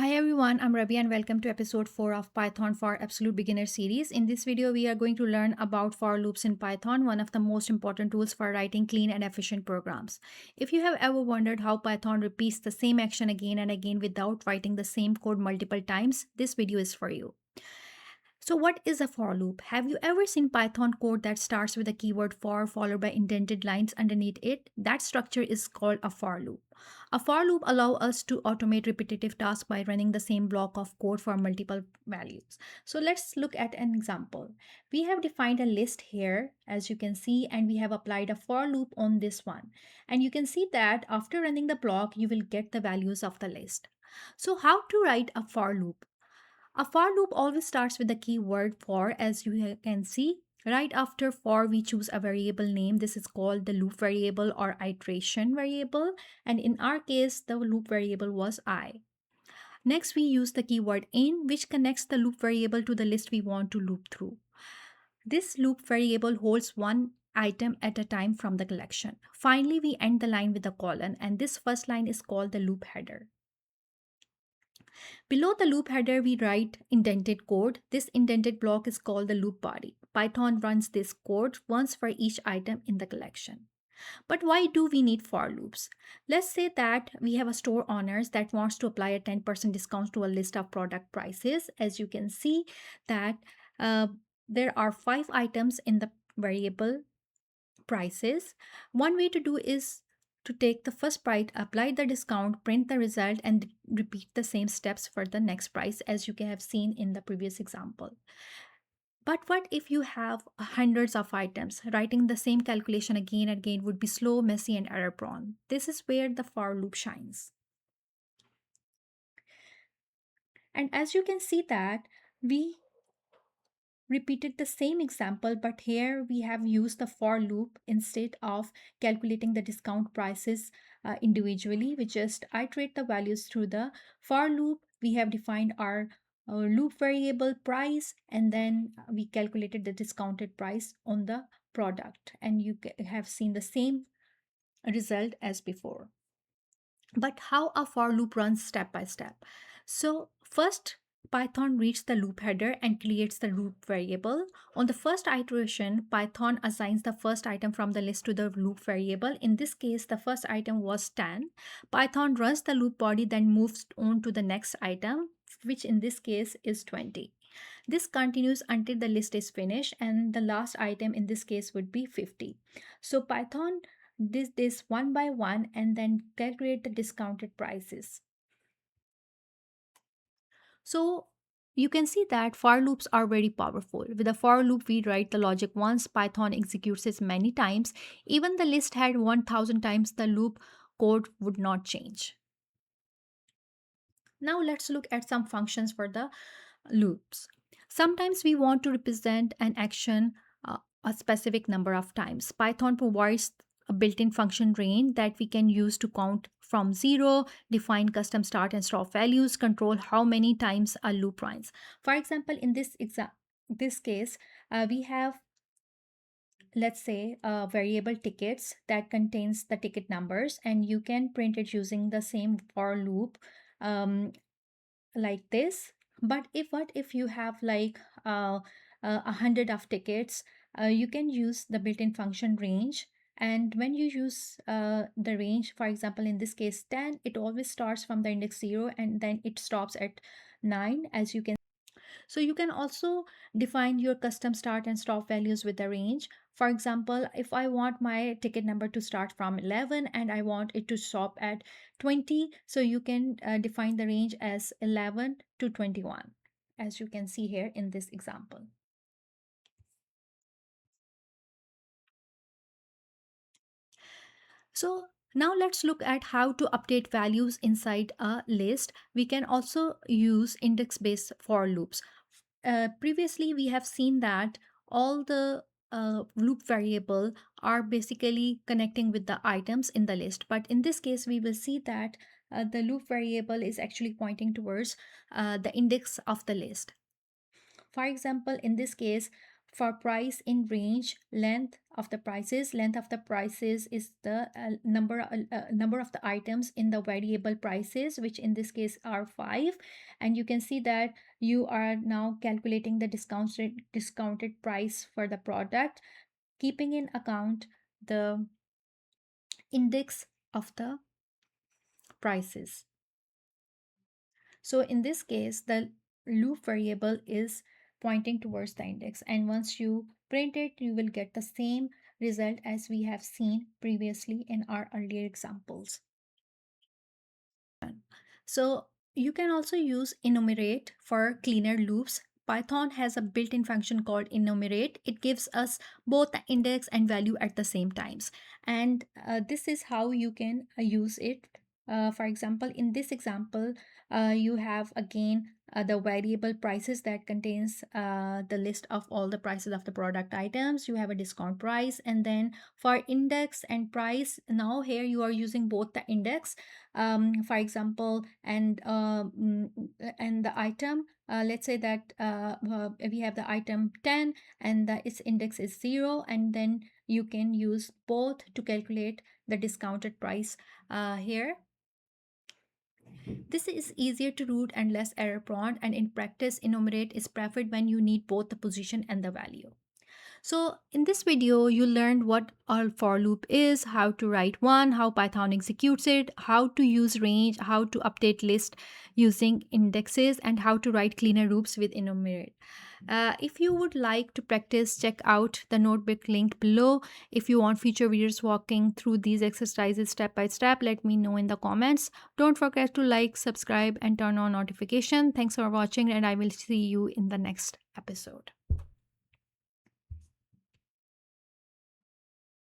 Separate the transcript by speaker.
Speaker 1: Hi everyone, I'm Ravi and welcome to episode 4 of Python for Absolute Beginner series. In this video, we are going to learn about for loops in Python, one of the most important tools for writing clean and efficient programs. If you have ever wondered how Python repeats the same action again and again without writing the same code multiple times, this video is for you. So what is a for loop? Have you ever seen Python code that starts with the keyword for followed by indented lines underneath it? That structure is called a for loop. A for loop allows us to automate repetitive tasks by running the same block of code for multiple values. So let's look at an example. We have defined a list here, as you can see, and we have applied a for loop on this one. And you can see that after running the block, you will get the values of the list. So how to write a for loop? A for loop always starts with the keyword for, as you can see. Right after for, we choose a variable name. This is called the loop variable or iteration variable. And in our case, the loop variable was I. Next, we use the keyword in, which connects the loop variable to the list we want to loop through. This loop variable holds one item at a time from the collection. Finally, we end the line with a colon, and this first line is called the loop header. Below the loop header, we write indented code. This indented block is called the loop body. Python runs this code once for each item in the collection. But why do we need for loops? Let's say that we have a store owner that wants to apply a 10% discount to a list of product prices. As you can see that uh, there are 5 items in the variable prices. One way to do is to take the first price, apply the discount, print the result, and repeat the same steps for the next price as you can have seen in the previous example. But what if you have hundreds of items? Writing the same calculation again and again would be slow, messy, and error prone. This is where the for loop shines. And as you can see that we repeated the same example, but here we have used the for loop instead of calculating the discount prices individually. We just iterate the values through the for loop. We have defined our loop variable price, and then we calculated the discounted price on the product, and you have seen the same result as before. But how a for loop runs step by step? So first, Python reads the loop header and creates the loop variable. On the first iteration, Python assigns the first item from the list to the loop variable. In this case, the first item was 10. Python runs the loop body, then moves on to the next item, which in this case is 20. This continues until the list is finished, and the last item in this case would be 50. So Python this one by one and then calculate the discounted prices. So you can see that for loops are very powerful. With a for loop, we write the logic once, Python executes it many times. Even the list had 1000 times, the loop code would not change. Now let's look at some functions for the loops. Sometimes we want to represent an action a specific number of times. Python provides a built-in function range that we can use to count from 0, define custom start and stop values, control how many times a loop runs. For example, in this case, we have, let's say, variable tickets that contains the ticket numbers, and you can print it using the same for loop like this. But what if you have like 100 of tickets? You can use the built-in function range, and when you use the range, for example in this case 10, it always starts from the index 0 and then it stops at 9, as you can. So you can also define your custom start and stop values with the range. For example, if I want my ticket number to start from 11 and I want it to stop at 20, so you can define the range as 11 to 21, as you can see here in this example. So now let's look at how to update values inside a list. We can also use index-based for loops. Previously, we have seen that all the loop variable are basically connecting with the items in the list. But in this case, we will see that the loop variable is actually pointing towards the index of the list. For example, in this case, for price in range, length, of the prices. Length of the prices is the number of the items in the variable prices, which in this case are 5. And you can see that you are now calculating the discounted price for the product, keeping in account the index of the prices. So in this case, the loop variable is pointing towards the index. And once you print it, you will get the same result as we have seen previously in our earlier examples. So you can also use enumerate for cleaner loops. Python has a built-in function called enumerate. It gives us both the index and value at the same times. And this is how you can use it. For example, in this example, you have again the variable prices that contains the list of all the prices of the product items. You have a discount price, and then for index and price, now here you are using both the index, for example, and the item, let's say that we have the item 10 and its index is 0, and then you can use both to calculate the discounted price here. This is easier to root and less error prone, and in practice enumerate is preferred when you need both the position and the value. So in this video, you learned what a for loop is, how to write one, how Python executes it, how to use range, how to update list using indexes, and how to write cleaner loops with enumerate. If you would like to practice, check out the notebook linked below. If you want future videos walking through these exercises step by step, let me know in the comments. Don't forget to like, subscribe, and turn on notification. Thanks for watching, and I will see you in the next episode.